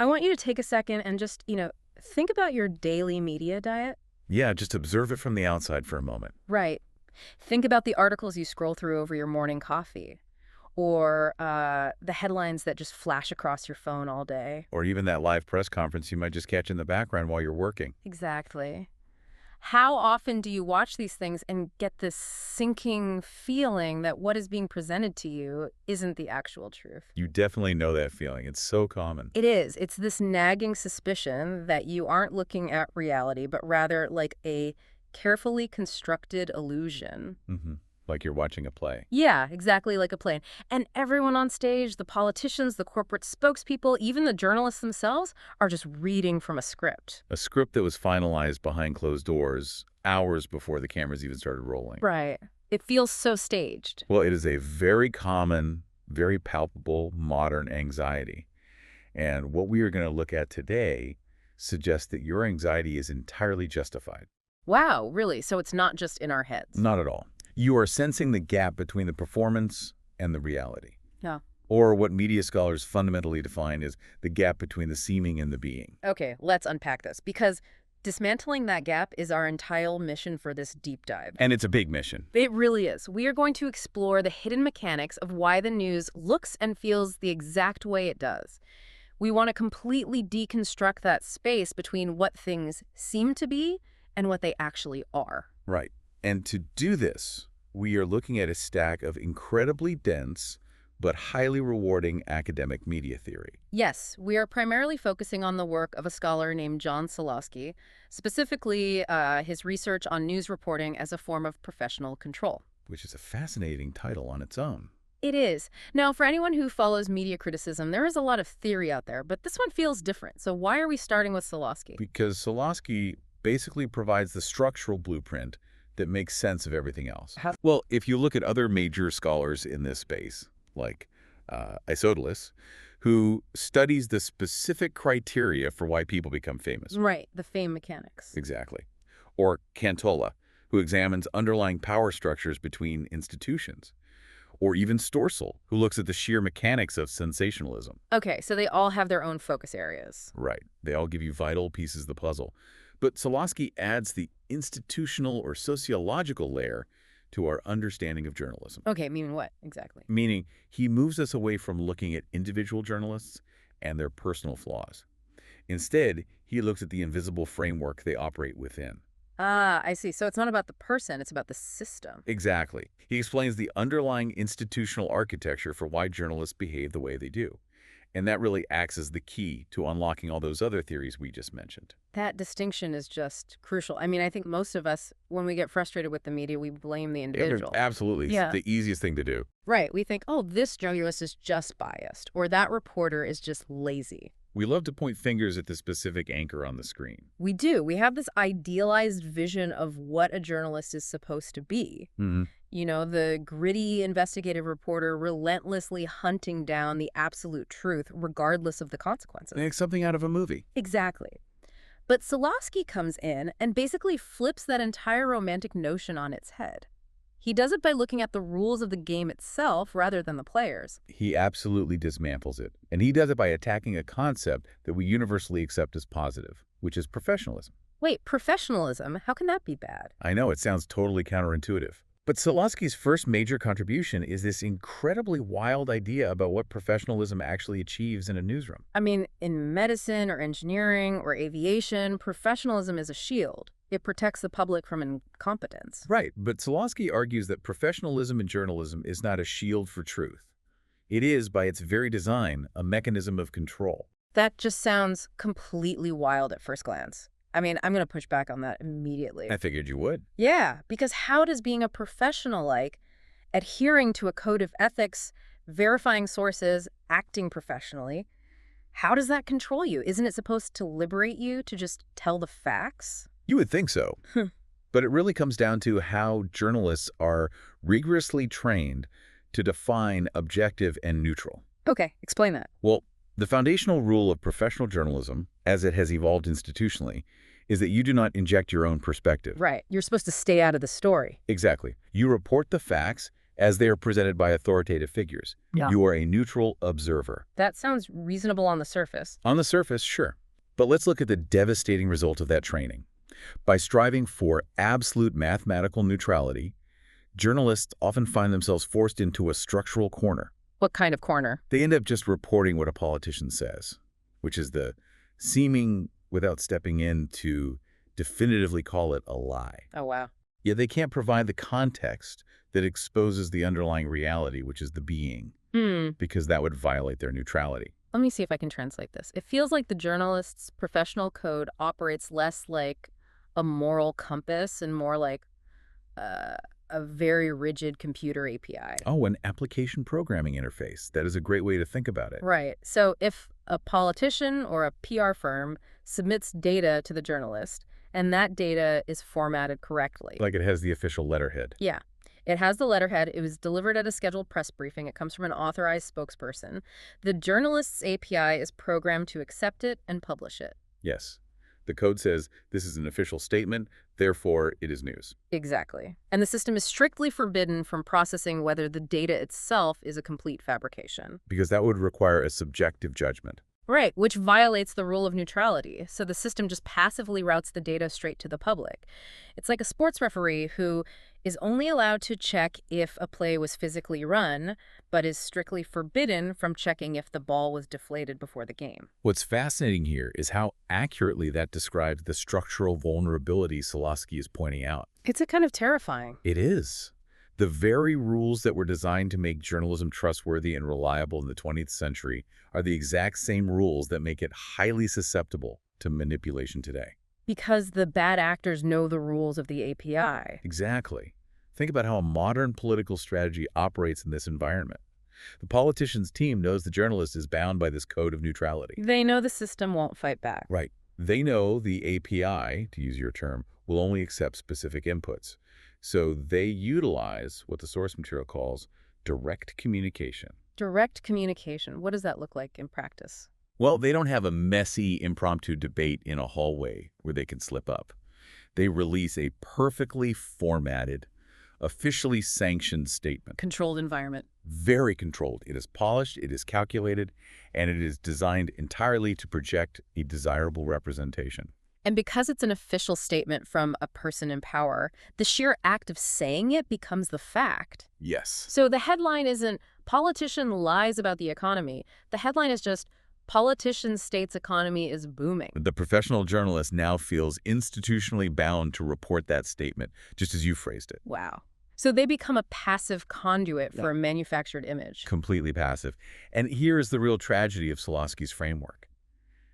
I want you to take a second and just, think about your daily media diet. Yeah, just observe it from the outside for a moment. Right. Think about the articles you scroll through over your morning coffee, or the headlines that just flash across your phone all day. Or even that live press conference you might just catch in the background while you're working. Exactly. How often do you watch these things and get this sinking feeling that what is being presented to you isn't the actual truth? You definitely know that feeling. It's so common. It is. It's this nagging suspicion that you aren't looking at reality, but rather like a carefully constructed illusion. Like you're watching a play. Yeah, exactly like a play. And everyone on stage, the politicians, the corporate spokespeople, even the journalists themselves, are just reading from a script. A script that was finalized behind closed doors hours before the cameras even started rolling. Right. It feels so staged. Well, it is a very common, very palpable modern anxiety. And what we are going to look at today suggests that your anxiety is entirely justified. Wow, really? So it's not just in our heads? Not at all. You are sensing the gap between the performance and the reality. Yeah. Or what media scholars fundamentally define as the gap between the seeming and the being. Okay, let's unpack this, because dismantling that gap is our entire mission for this deep dive. And it's a big mission. It really is. We are going to explore the hidden mechanics of why the news looks and feels the exact way it does. We want to completely deconstruct that space between what things seem to be and what they actually are. Right. And to do this, we are looking at a stack of incredibly dense but highly rewarding academic media theory. Yes, we are primarily focusing on the work of a scholar named John Solowski, specifically his research on news reporting as a form of professional control. Which is a fascinating title on its own. It is. Now, for anyone who follows media criticism, there is a lot of theory out there, but this one feels different. So why are we starting with Solowski? Because Solowski basically provides the structural blueprint that makes sense of everything else. Well, if you look at other major scholars in this space, like Isodolus, who studies the specific criteria for why people become famous. Right, the fame mechanics. Exactly. Or Cantola, who examines underlying power structures between institutions. Or even Storsel, who looks at the sheer mechanics of sensationalism. Okay, so they all have their own focus areas. Right. They all give you vital pieces of the puzzle. But Solowski adds the institutional or sociological layer to our understanding of journalism. Okay, meaning what exactly? Meaning, he moves us away from looking at individual journalists and their personal flaws. Instead, he looks at the invisible framework they operate within. Ah, I see. So it's not about the person, it's about the system. Exactly. He explains the underlying institutional architecture for why journalists behave the way they do. And that really acts as the key to unlocking all those other theories we just mentioned. That distinction is just crucial. I mean, I think most of us, when we get frustrated with the media, we blame the individual. Absolutely. Yeah. It's the easiest thing to do. Right. We think, oh, this journalist is just biased, or that reporter is just lazy. We love to point fingers at the specific anchor on the screen. We do. We have this idealized vision of what a journalist is supposed to be. You know, the gritty investigative reporter relentlessly hunting down the absolute truth, regardless of the consequences. Like something out of a movie. Exactly. But Solowski comes in and basically flips that entire romantic notion on its head. He does it by looking at the rules of the game itself rather than the players. He absolutely dismantles it. And he does it by attacking a concept that we universally accept as positive, which is professionalism. Wait, professionalism? How can that be bad? I know, it sounds totally counterintuitive. But Solowski's first major contribution is this incredibly wild idea about what professionalism actually achieves in a newsroom. I mean, in medicine or engineering or aviation, professionalism is a shield. It protects the public from incompetence. Right, but Solowski argues that professionalism in journalism is not a shield for truth. It is, by its very design, a mechanism of control. That just sounds completely wild at first glance. I mean, I'm going to push back on that immediately. I figured you would. Yeah, because how does being a professional like adhering to a code of ethics, verifying sources, acting professionally, how does that control you? Isn't it supposed to liberate you to just tell the facts? You would think so. But it really comes down to how journalists are rigorously trained to define objective and neutral. Okay, explain that. Well, the foundational rule of professional journalism, as it has evolved institutionally, is that you do not inject your own perspective. Right. You're supposed to stay out of the story. Exactly. You report the facts as they are presented by authoritative figures. Yeah. You are a neutral observer. That sounds reasonable on the surface. On the surface, sure. But let's look at the devastating result of that training. By striving for absolute mathematical neutrality, journalists often find themselves forced into a structural corner. What kind of corner? They end up just reporting what a politician says, which is the seeming without stepping in to definitively call it a lie. Oh, wow. Yet they can't provide the context that exposes the underlying reality, which is the being, because that would violate their neutrality. Let me see if I can translate this. It feels like the journalist's professional code operates less like a moral compass and more like a very rigid computer API. Oh, an application programming interface. That is a great way to think about it. Right. So if a politician or a PR firm submits data to the journalist and that data is formatted correctly. Like it has the official letterhead. Yeah. It has the letterhead. It was delivered at a scheduled press briefing. It comes from an authorized spokesperson. The journalist's API is programmed to accept it and publish it. Yes. The code says this is an official statement, therefore it is news. Exactly. And the system is strictly forbidden from processing whether the data itself is a complete fabrication. Because that would require a subjective judgment. Right, which violates the rule of neutrality. So the system just passively routes the data straight to the public. It's like a sports referee who is only allowed to check if a play was physically run, but is strictly forbidden from checking if the ball was deflated before the game. What's fascinating here is how accurately that describes the structural vulnerability Solosky is pointing out. It's a kind of terrifying. It is. The very rules that were designed to make journalism trustworthy and reliable in the 20th century are the exact same rules that make it highly susceptible to manipulation today. Because the bad actors know the rules of the API. Exactly. Think about how a modern political strategy operates in this environment. The politician's team knows the journalist is bound by this code of neutrality. They know the system won't fight back. Right. They know the API, to use your term, will only accept specific inputs. So they utilize what the source material calls direct communication. Direct communication. What does that look like in practice? Well, they don't have a messy, impromptu debate in a hallway where they can slip up. They release a perfectly formatted, officially sanctioned statement. Controlled environment. Very controlled. It is polished, it is calculated, and it is designed entirely to project a desirable representation. And because it's an official statement from a person in power, the sheer act of saying it becomes the fact. Yes. So the headline isn't, politician lies about the economy. The headline is just, politician states economy is booming. The professional journalist now feels institutionally bound to report that statement, just as you phrased it. Wow. So they become a passive conduit for a manufactured image. Completely passive. And here is the real tragedy of Solosky's framework.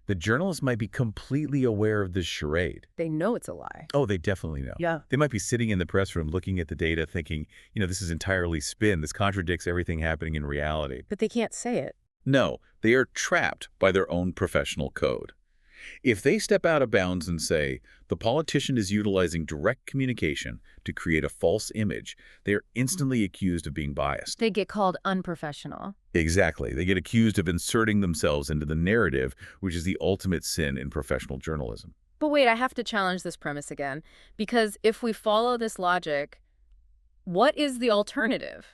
The journalist might be completely aware of this charade. They know it's a lie. Oh, they definitely know. Yeah. They might be sitting in the press room looking at the data thinking, this is entirely spin. This contradicts everything happening in reality. But they can't say it. No, they are trapped by their own professional code. If they step out of bounds and say, the politician is utilizing direct communication to create a false image, they are instantly accused of being biased. They get called unprofessional. Exactly. They get accused of inserting themselves into the narrative, which is the ultimate sin in professional journalism. But wait, I have to challenge this premise again, because if we follow this logic, what is the alternative?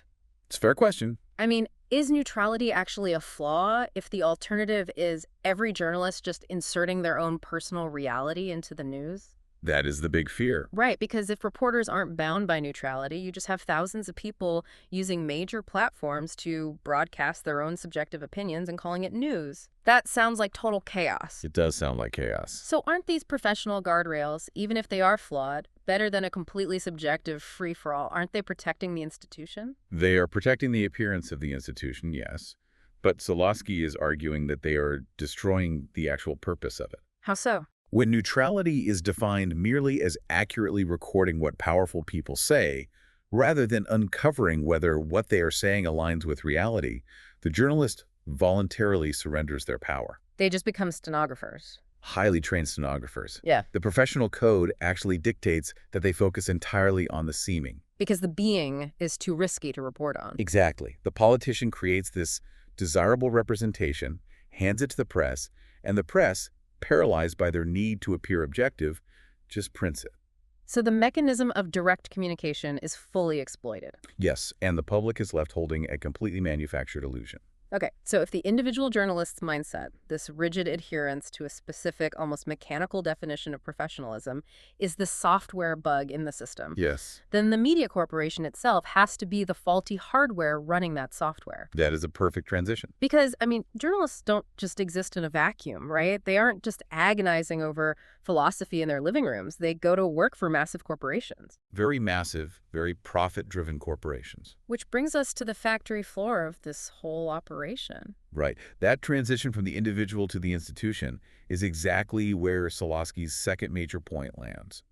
It's a fair question. I mean, is neutrality actually a flaw if the alternative is every journalist just inserting their own personal reality into the news? That is the big fear. Right, because if reporters aren't bound by neutrality, you just have thousands of people using major platforms to broadcast their own subjective opinions and calling it news. That sounds like total chaos. It does sound like chaos. So aren't these professional guardrails, even if they are flawed, better than a completely subjective free-for-all? Aren't they protecting the institution? They are protecting the appearance of the institution, yes. But Solosky is arguing that they are destroying the actual purpose of it. How so? When neutrality is defined merely as accurately recording what powerful people say, rather than uncovering whether what they are saying aligns with reality, the journalist voluntarily surrenders their power. They just become stenographers. Highly trained stenographers. Yeah. The professional code actually dictates that they focus entirely on the seeming. Because the being is too risky to report on. Exactly. The politician creates this desirable representation, hands it to the press, and the press, paralyzed by their need to appear objective, just prints it. So the mechanism of direct communication is fully exploited. Yes, and the public is left holding a completely manufactured illusion. Okay, so if the individual journalist's mindset, this rigid adherence to a specific, almost mechanical definition of professionalism, is the software bug in the system, Yes. then the media corporation itself has to be the faulty hardware running that software. That is a perfect transition. Because, I mean, journalists don't just exist in a vacuum, right? They aren't just agonizing over philosophy in their living rooms. They go to work for massive corporations. Very massive, very profit-driven corporations. Which brings us to the factory floor of this whole operation. Right. That transition from the individual to the institution is exactly where Solosky's second major point lands.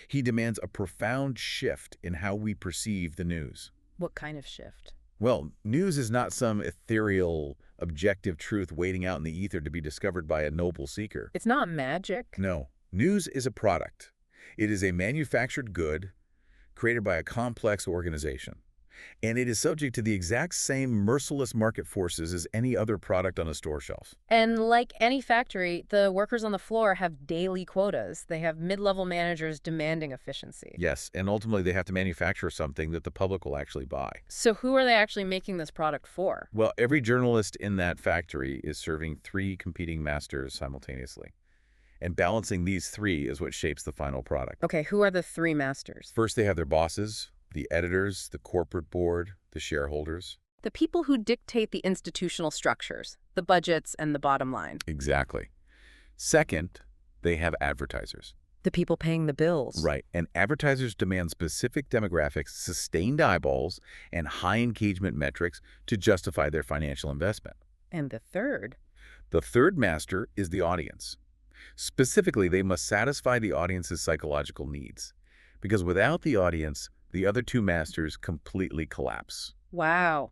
He demands a profound shift in how we perceive the news. What kind of shift? Well, news is not some ethereal, objective truth waiting out in the ether to be discovered by a noble seeker. It's not magic. No. News is a product. It is a manufactured good created by a complex organization. And it is subject to the exact same merciless market forces as any other product on a store shelf. And like any factory, the workers on the floor have daily quotas. They have mid-level managers demanding efficiency. Yes, and ultimately they have to manufacture something that the public will actually buy. So who are they actually making this product for? Well, every journalist in that factory is serving three competing masters simultaneously. And balancing these three is what shapes the final product. Okay, who are the three masters? First, they have their bosses, the editors, the corporate board, the shareholders. The people who dictate the institutional structures, the budgets, and the bottom line. Exactly. Second, they have advertisers. The people paying the bills. Right, and advertisers demand specific demographics, sustained eyeballs, and high engagement metrics to justify their financial investment. And the third? The third master is the audience. Specifically, they must satisfy the audience's psychological needs, because without the audience, the other two masters completely collapse. Wow.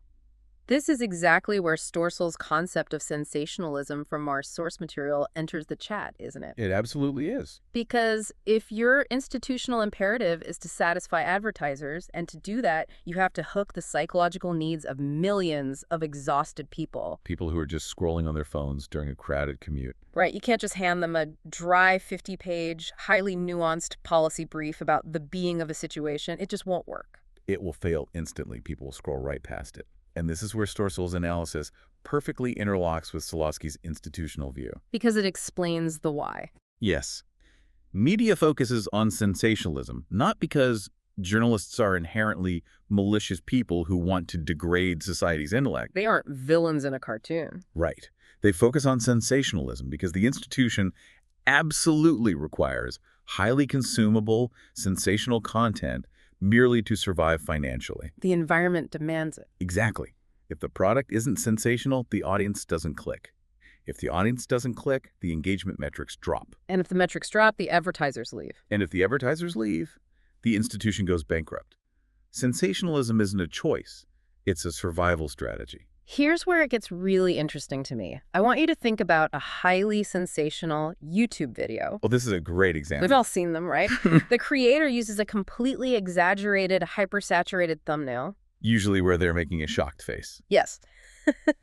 This is exactly where Storsel's concept of sensationalism from our source material enters the chat, isn't it? It absolutely is. Because if your institutional imperative is to satisfy advertisers, and to do that, you have to hook the psychological needs of millions of exhausted people. People who are just scrolling on their phones during a crowded commute. Right, you can't just hand them a dry 50-page, highly nuanced policy brief about the being of a situation. It just won't work. It will fail instantly. People will scroll right past it. And this is where Storsel's analysis perfectly interlocks with Solosky's institutional view. Because it explains the why. Yes. Media focuses on sensationalism, not because journalists are inherently malicious people who want to degrade society's intellect. They aren't villains in a cartoon. Right. They focus on sensationalism because the institution absolutely requires highly consumable, sensational content merely to survive financially. The environment demands it. Exactly. If the product isn't sensational, the audience doesn't click. If the audience doesn't click, the engagement metrics drop. And if the metrics drop, the advertisers leave. And if the advertisers leave, the institution goes bankrupt. Sensationalism isn't a choice. It's a survival strategy. Here's where it gets really interesting to me. I want you to think about a highly sensational YouTube video. Well, this is a great example. We've all seen them, right? The creator uses a completely exaggerated, hypersaturated thumbnail. Usually where they're making a shocked face. Yes.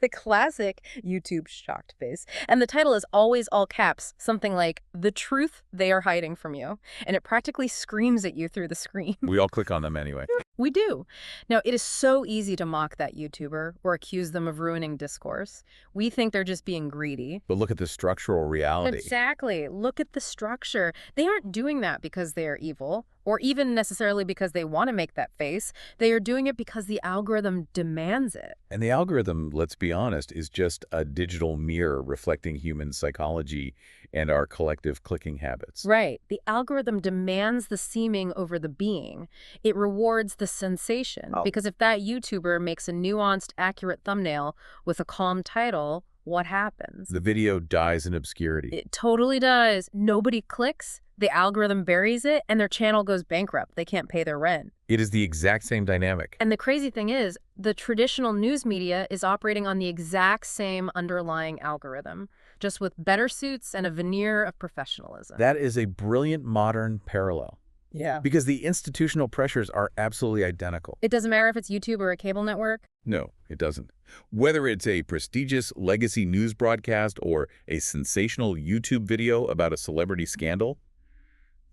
The classic YouTube shocked face. And the title is always all caps, something like, "The truth they are hiding from you." And it practically screams at you through the screen. We all click on them anyway. We do. Now, it is so easy to mock that YouTuber or accuse them of ruining discourse. We think they're just being greedy. But look at the structural reality. Exactly. Look at the structure. They aren't doing that because they are evil, or even necessarily because they want to make that face. They are doing it because the algorithm demands it. And the algorithm, let's be honest, is just a digital mirror reflecting human psychology and our collective clicking habits. Right. The algorithm demands the seeming over the being. It rewards the sensation. Because if that YouTuber makes a nuanced, accurate thumbnail with a calm title, what happens? The video dies in obscurity. It totally does. Nobody clicks, the algorithm buries it, and their channel goes bankrupt. They can't pay their rent. It is the exact same dynamic. And the crazy thing is, the traditional news media is operating on the exact same underlying algorithm, just with better suits and a veneer of professionalism. That is a brilliant modern parallel. Yeah. Because the institutional pressures are absolutely identical. It doesn't matter if it's YouTube or a cable network? No, it doesn't. Whether it's a prestigious legacy news broadcast or a sensational YouTube video about a celebrity scandal,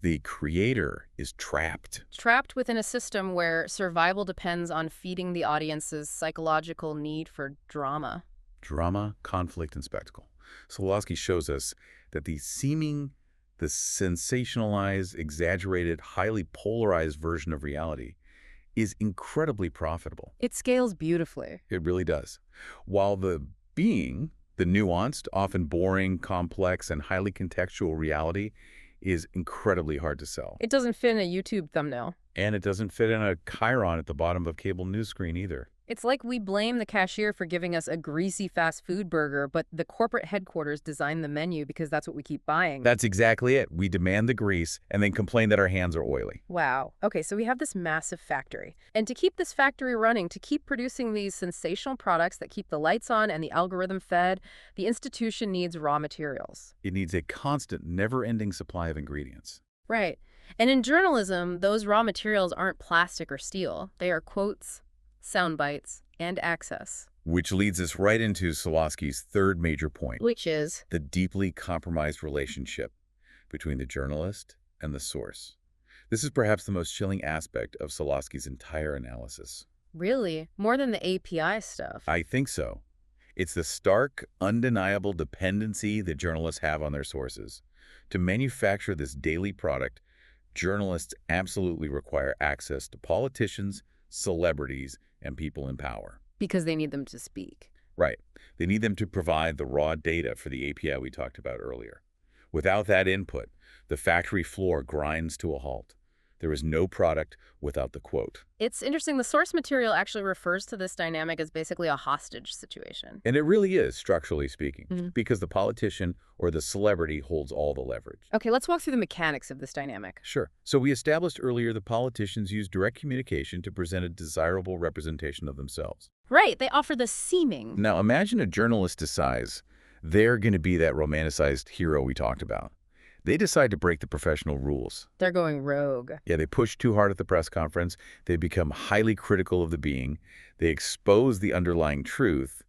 The creator is trapped. Trapped within a system where survival depends on feeding the audience's psychological need for drama. Drama, conflict, and spectacle. Solowski shows us that the sensationalized, exaggerated, highly polarized version of reality is incredibly profitable. It scales beautifully. It really does. While the nuanced, often boring, complex, and highly contextual reality is incredibly hard to sell. It doesn't fit in a YouTube thumbnail. And it doesn't fit in a chyron at the bottom of a cable news screen either. It's like we blame the cashier for giving us a greasy fast food burger, but the corporate headquarters designed the menu because that's what we keep buying. That's exactly it. We demand the grease and then complain that our hands are oily. Wow. Okay, so we have this massive factory. And to keep this factory running, to keep producing these sensational products that keep the lights on and the algorithm fed, the institution needs raw materials. It needs a constant, never-ending supply of ingredients. Right. And in journalism, those raw materials aren't plastic or steel. They are quotes, sound bites, and access. Which leads us right into Solowski's third major point. Which is? The deeply compromised relationship between the journalist and the source. This is perhaps the most chilling aspect of Solowski's entire analysis. Really? More than the API stuff? I think so. It's the stark, undeniable dependency that journalists have on their sources. To manufacture this daily product, journalists absolutely require access to politicians, celebrities, and people in power. Because they need them to speak. Right. They need them to provide the raw data for the API we talked about earlier. Without that input, the factory floor grinds to a halt. There is no product without the quote. It's interesting. The source material actually refers to this dynamic as basically a hostage situation. And it really is, structurally speaking, Mm-hmm. because the politician or the celebrity holds all the leverage. Okay, let's walk through the mechanics of this dynamic. Sure. So we established earlier the politicians use direct communication to present a desirable representation of themselves. Right, they offer the seeming. Now imagine a journalist decides they're going to be that romanticized hero we talked about. They decide to break the professional rules. They're going rogue. Yeah, they push too hard at the press conference. They become highly critical of the being. They expose the underlying truth,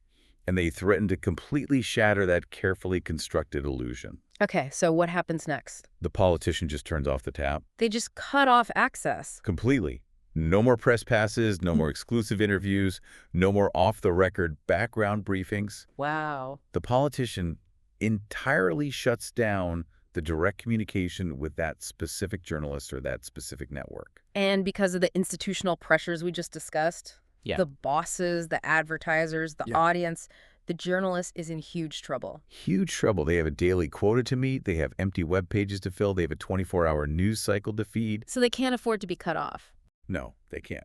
and they threaten to completely shatter that carefully constructed illusion. Okay, so what happens next? The politician just turns off the tap. They just cut off access. Completely. No more press passes, no more exclusive interviews, no more off-the-record background briefings. Wow. The politician entirely shuts down the direct communication with that specific journalist or that specific network. And because of the institutional pressures we just discussed, the bosses, the advertisers, the audience, the journalist is in huge trouble. Huge trouble. They have a daily quota to meet. They have empty web pages to fill. They have a 24-hour news cycle to feed. So they can't afford to be cut off. No, they can't.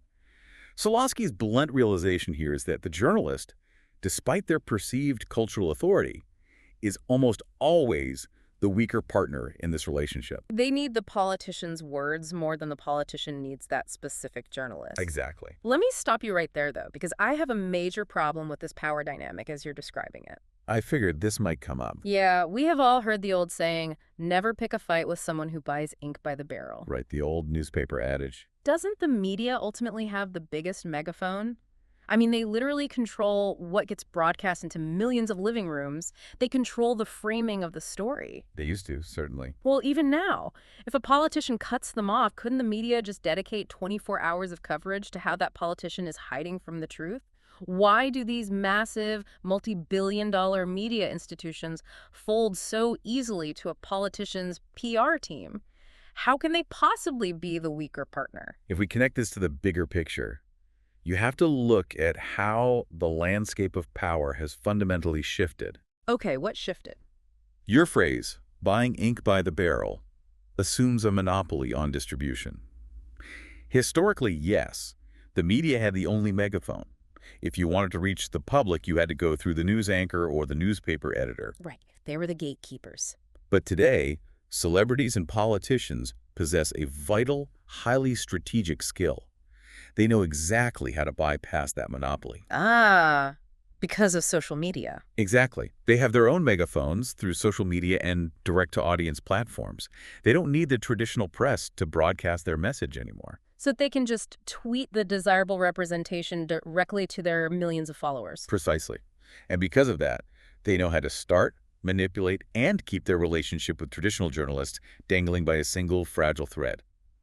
Solowski's blunt realization here is that the journalist, despite their perceived cultural authority, is almost always the weaker partner in this relationship. They need the politician's words more than the politician needs that specific journalist. Exactly. Let me stop you right there, though, because I have a major problem with this power dynamic as you're describing it. I figured this might come up. Yeah, we have all heard the old saying, never pick a fight with someone who buys ink by the barrel. Right, the old newspaper adage. Doesn't the media ultimately have the biggest megaphone? I mean, they literally control what gets broadcast into millions of living rooms. They control the framing of the story. They used to, certainly. Well, even now, if a politician cuts them off, couldn't the media just dedicate 24 hours of coverage to how that politician is hiding from the truth? Why do these massive, multi-billion-dollar media institutions fold so easily to a politician's PR team? How can they possibly be the weaker partner? If we connect this to the bigger picture, you have to look at how the landscape of power has fundamentally shifted. Okay, what shifted? Your phrase, buying ink by the barrel, assumes a monopoly on distribution. Historically, yes, the media had the only megaphone. If you wanted to reach the public, you had to go through the news anchor or the newspaper editor. Right, they were the gatekeepers. But today, celebrities and politicians possess a vital, highly strategic skill. They know exactly how to bypass that monopoly. Ah, because of social media. Exactly. They have their own megaphones through social media and direct-to-audience platforms. They don't need the traditional press to broadcast their message anymore. So they can just tweet the desirable representation directly to their millions of followers. Precisely. And because of that, they know how to start, manipulate, and keep their relationship with traditional journalists dangling by a single fragile thread.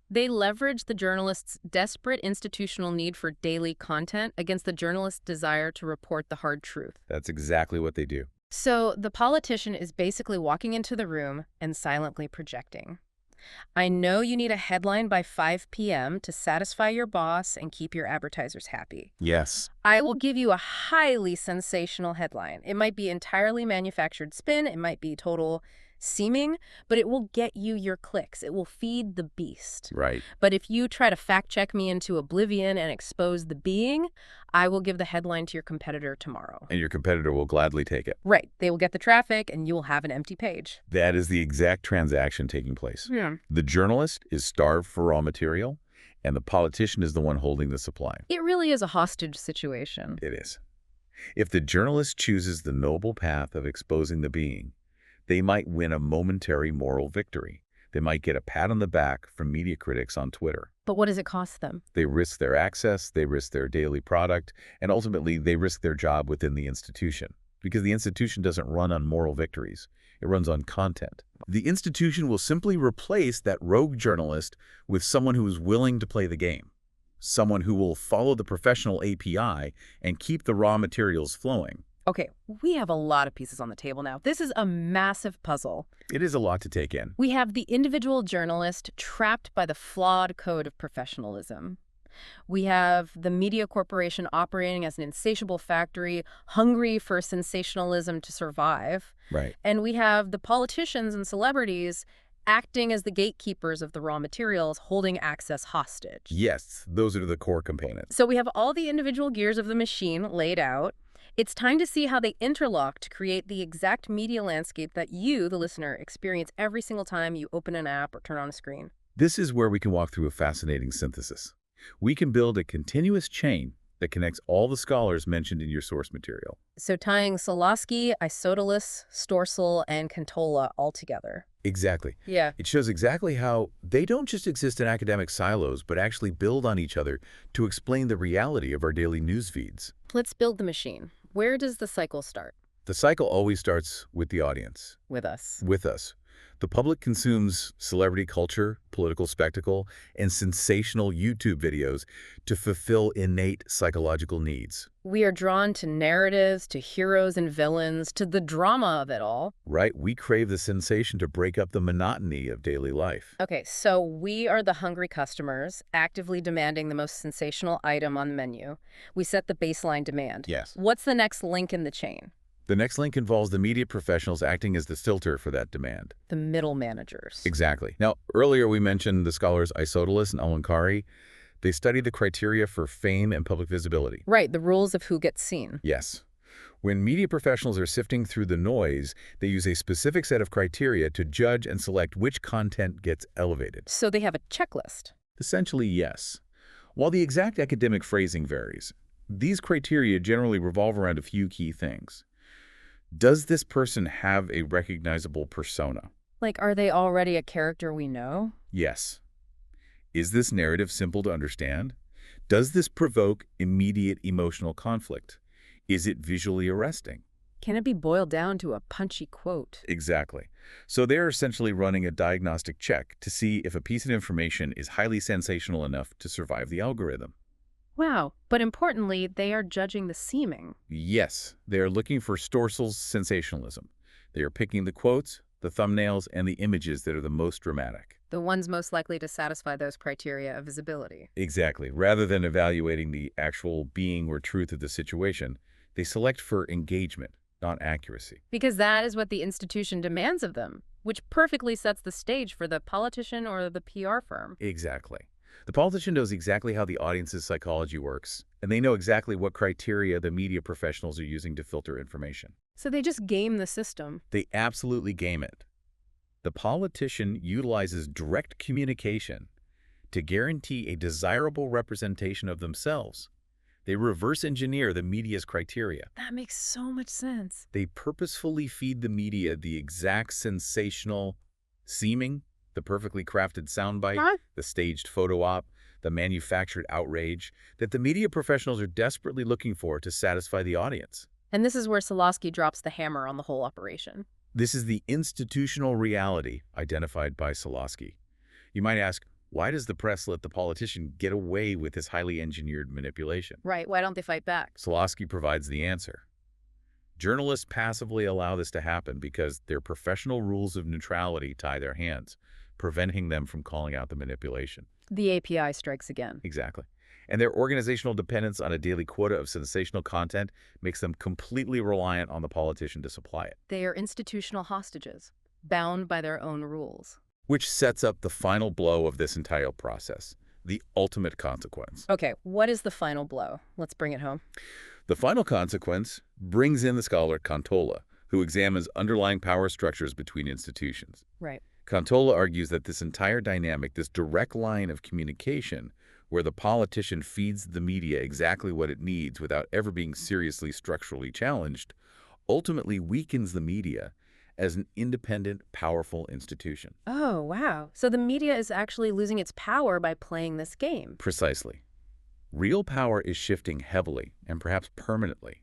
They leverage the journalist's desperate institutional need for daily content against the journalist's desire to report the hard truth. That's exactly what they do. So the politician is basically walking into the room and silently projecting. I know you need a headline by 5 p.m. to satisfy your boss and keep your advertisers happy. Yes. I will give you a highly sensational headline. It might be entirely manufactured spin, it might be total seeming, but it will get you your clicks. It will feed the beast. Right. But if you try to fact-check me into oblivion and expose the being, I will give the headline to your competitor tomorrow. And your competitor will gladly take it. Right. They will get the traffic, and you will have an empty page. That is the exact transaction taking place. Yeah. The journalist is starved for raw material, and the politician is the one holding the supply. It really is a hostage situation. It is. If the journalist chooses the noble path of exposing the being, they might win a momentary moral victory. They might get a pat on the back from media critics on Twitter. But what does it cost them? They risk their access, they risk their daily product, and ultimately they risk their job within the institution. Because the institution doesn't run on moral victories. It runs on content. The institution will simply replace that rogue journalist with someone who is willing to play the game. Someone who will follow the professional API and keep the raw materials flowing. Okay, we have a lot of pieces on the table now. This is a massive puzzle. It is a lot to take in. We have the individual journalist trapped by the flawed code of professionalism. We have the media corporation operating as an insatiable factory, hungry for sensationalism to survive. Right. And we have the politicians and celebrities acting as the gatekeepers of the raw materials, holding access hostage. Yes, those are the core components. So we have all the individual gears of the machine laid out. It's time to see how they interlock to create the exact media landscape that you, the listener, experience every single time you open an app or turn on a screen. This is where we can walk through a fascinating synthesis. We can build a continuous chain that connects all the scholars mentioned in your source material. So tying Solosky, Isodolus, Storsel, and Cantola all together. Exactly. Yeah. It shows exactly how they don't just exist in academic silos, but actually build on each other to explain the reality of our daily news feeds. Let's build the machine. Where does the cycle start? The cycle always starts with the audience. With us. With us. The public consumes celebrity culture, political spectacle, and sensational YouTube videos to fulfill innate psychological needs. We are drawn to narratives, to heroes and villains, to the drama of it all. Right? We crave the sensation to break up the monotony of daily life. Okay, so we are the hungry customers, actively demanding the most sensational item on the menu. We set the baseline demand. Yes. What's the next link in the chain? The next link involves the media professionals acting as the filter for that demand. The middle managers. Exactly. Now, earlier we mentioned the scholars Isodolus and Alankari. They study the criteria for fame and public visibility. Right, the rules of who gets seen. Yes. When media professionals are sifting through the noise, they use a specific set of criteria to judge and select which content gets elevated. So they have a checklist. Essentially, yes. While the exact academic phrasing varies, these criteria generally revolve around a few key things. Does this person have a recognizable persona? Like, are they already a character we know? Yes. Is this narrative simple to understand? Does this provoke immediate emotional conflict? Is it visually arresting? Can it be boiled down to a punchy quote? Exactly. So they're essentially running a diagnostic check to see if a piece of information is highly sensational enough to survive the algorithm. Wow, but importantly, they are judging the seeming. Yes, they are looking for Storsel's sensationalism. They are picking the quotes, the thumbnails, and the images that are the most dramatic. The ones most likely to satisfy those criteria of visibility. Exactly. Rather than evaluating the actual being or truth of the situation, they select for engagement, not accuracy. Because that is what the institution demands of them, which perfectly sets the stage for the politician or the PR firm. Exactly. The politician knows exactly how the audience's psychology works, and they know exactly what criteria the media professionals are using to filter information. So they just game the system. They absolutely game it. The politician utilizes direct communication to guarantee a desirable representation of themselves. They reverse engineer the media's criteria. That makes so much sense. They purposefully feed the media the exact sensational seeming, the perfectly crafted soundbite, the staged photo op, the manufactured outrage that the media professionals are desperately looking for to satisfy the audience. And this is where Solosky drops the hammer on the whole operation. This is the institutional reality identified by Solosky. You might ask, why does the press let the politician get away with this highly engineered manipulation? Right, why don't they fight back? Solosky provides the answer. Journalists passively allow this to happen because their professional rules of neutrality tie their hands, preventing them from calling out the manipulation. The API strikes again. Exactly. And their organizational dependence on a daily quota of sensational content makes them completely reliant on the politician to supply it. They are institutional hostages, bound by their own rules. Which sets up the final blow of this entire process, the ultimate consequence. Okay, what is the final blow? Let's bring it home. The final consequence brings in the scholar Cantola, who examines underlying power structures between institutions. Right. Cantola argues that this entire dynamic, this direct line of communication, where the politician feeds the media exactly what it needs without ever being seriously structurally challenged, ultimately weakens the media as an independent, powerful institution. Oh, wow. So the media is actually losing its power by playing this game. Precisely. Real power is shifting heavily, and perhaps permanently,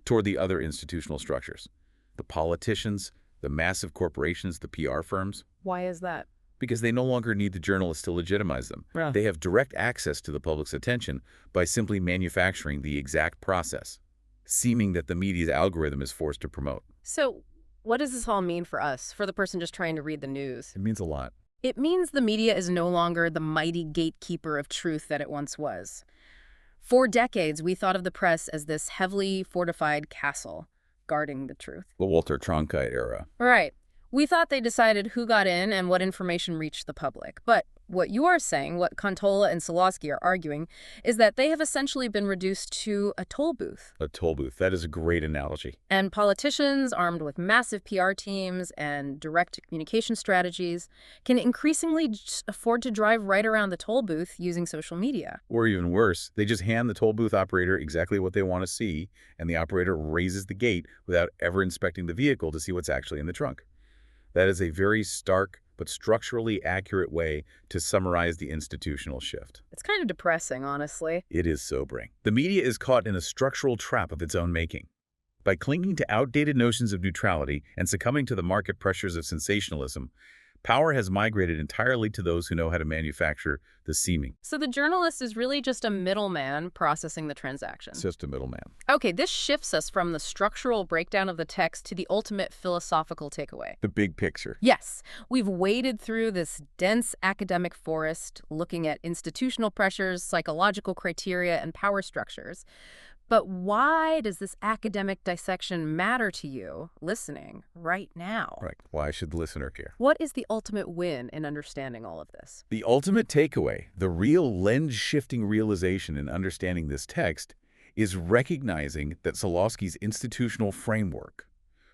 toward the other institutional structures. The politicians, the massive corporations, the PR firms. Why is that? Because they no longer need the journalists to legitimize them. Yeah. They have direct access to the public's attention by simply manufacturing the exact process, seeming that the media's algorithm is forced to promote. So what does this all mean for us, for the person just trying to read the news? It means a lot. It means the media is no longer the mighty gatekeeper of truth that it once was. For decades, we thought of the press as this heavily fortified castle guarding the truth. The Walter Cronkite era. Right. We thought they decided who got in and what information reached the public. But what you are saying, what Cantola and Solosky are arguing, is that they have essentially been reduced to a toll booth. A toll booth. That is a great analogy. And politicians, armed with massive PR teams and direct communication strategies, can increasingly just afford to drive right around the toll booth using social media. Or even worse, they just hand the toll booth operator exactly what they want to see, and the operator raises the gate without ever inspecting the vehicle to see what's actually in the trunk. That is a very stark but structurally accurate way to summarize the institutional shift. It's kind of depressing, honestly. It is sobering. The media is caught in a structural trap of its own making. By clinging to outdated notions of neutrality and succumbing to the market pressures of sensationalism, power has migrated entirely to those who know how to manufacture the seeming. So the journalist is really just a middleman processing the transaction. It's just a middleman. Okay, this shifts us from the structural breakdown of the text to the ultimate philosophical takeaway. The big picture. Yes, we've waded through this dense academic forest, looking at institutional pressures, psychological criteria, and power structures. But why does this academic dissection matter to you listening right now? Right. Why should the listener care? What is the ultimate win in understanding all of this? The ultimate takeaway, the real lens-shifting realization in understanding this text, is recognizing that Solosky's institutional framework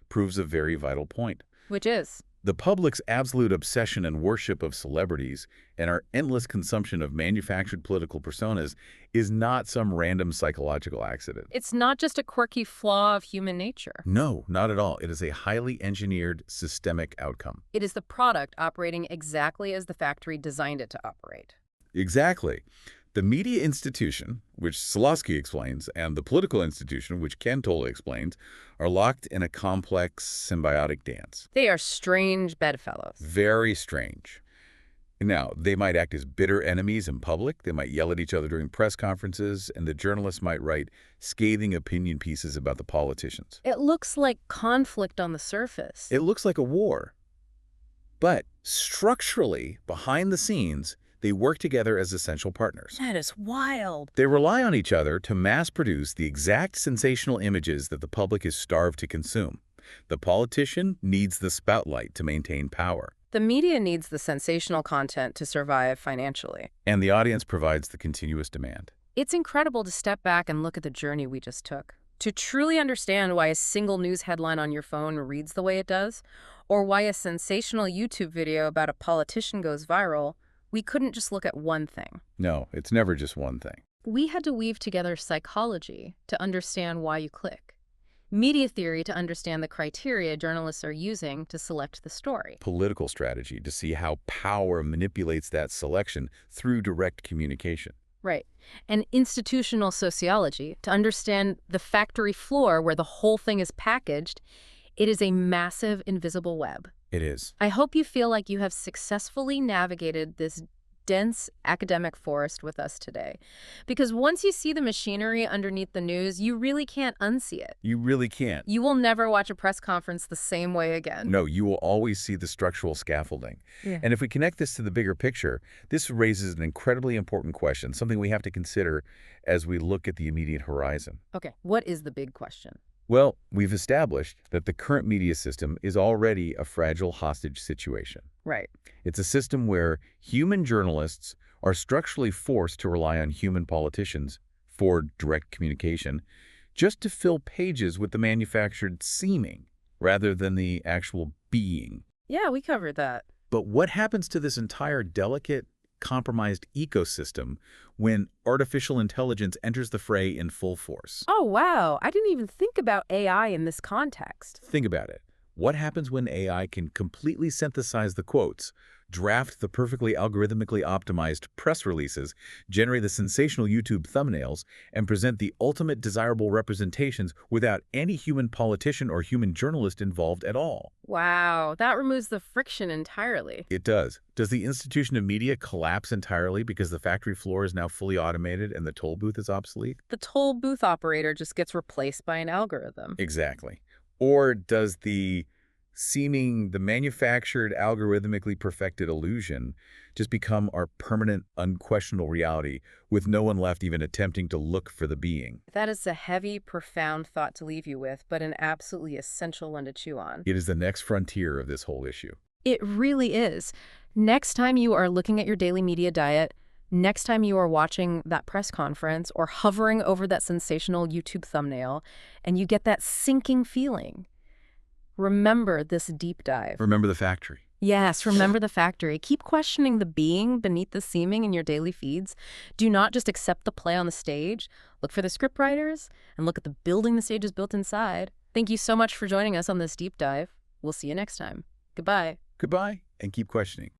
proves a very vital point. Which is? The public's absolute obsession and worship of celebrities and our endless consumption of manufactured political personas is not some random psychological accident. It's not just a quirky flaw of human nature. No, not at all. It is a highly engineered systemic outcome. It is the product operating exactly as the factory designed it to operate. Exactly. The media institution, which Solosky explains, and the political institution, which Cantola explains, are locked in a complex symbiotic dance. They are strange bedfellows. Very strange. Now, they might act as bitter enemies in public, they might yell at each other during press conferences, and the journalists might write scathing opinion pieces about the politicians. It looks like conflict on the surface. It looks like a war. But structurally, behind the scenes, they work together as essential partners. That is wild. They rely on each other to mass-produce the exact sensational images that the public is starved to consume. The politician needs the spotlight to maintain power. The media needs the sensational content to survive financially. And the audience provides the continuous demand. It's incredible to step back and look at the journey we just took. To truly understand why a single news headline on your phone reads the way it does, or why a sensational YouTube video about a politician goes viral, we couldn't just look at one thing. No, it's never just one thing. We had to weave together psychology to understand why you click, media theory to understand the criteria journalists are using to select the story, Political strategy to see how power manipulates that selection through direct communication. right, and institutional sociology to understand the factory floor where the whole thing is packaged It is a massive invisible web. It is. I hope you feel like you have successfully navigated this dense academic forest with us today. Because once you see the machinery underneath the news, you really can't unsee it. You really can't. You will never watch a press conference the same way again. No, you will always see the structural scaffolding. Yeah. And if we connect this to the bigger picture, this raises an incredibly important question, something we have to consider as we look at the immediate horizon. Okay, what is the big question? Well, we've established that the current media system is already a fragile hostage situation. Right. It's a system where human journalists are structurally forced to rely on human politicians for direct communication just to fill pages with the manufactured seeming rather than the actual being. Yeah, we covered that. But what happens to this entire delicate, compromised ecosystem when artificial intelligence enters the fray in full force? Oh, wow. I didn't even think about AI in this context. Think about it. What happens when AI can completely synthesize the quotes, draft the perfectly algorithmically optimized press releases, generate the sensational YouTube thumbnails, and present the ultimate desirable representations without any human politician or human journalist involved at all? Wow, that removes the friction entirely. It does. Does the institution of media collapse entirely because the factory floor is now fully automated and the toll booth is obsolete? The toll booth operator just gets replaced by an algorithm. Exactly. Or does the manufactured, algorithmically perfected illusion just become our permanent, unquestionable reality with no one left even attempting to look for the being? That is a heavy, profound thought to leave you with, but an absolutely essential one to chew on. It is the next frontier of this whole issue. It really is. Next time you are looking at your daily media diet, next time you are watching that press conference or hovering over that sensational YouTube thumbnail, and you get that sinking feeling, remember this deep dive. Remember the factory. Yes, remember the factory. Keep questioning the being beneath the seeming in your daily feeds. Do not just accept the play on the stage. Look for the scriptwriters and look at the building the stage is built inside. Thank you so much for joining us on this deep dive. We'll see you next time. Goodbye. Goodbye, and keep questioning.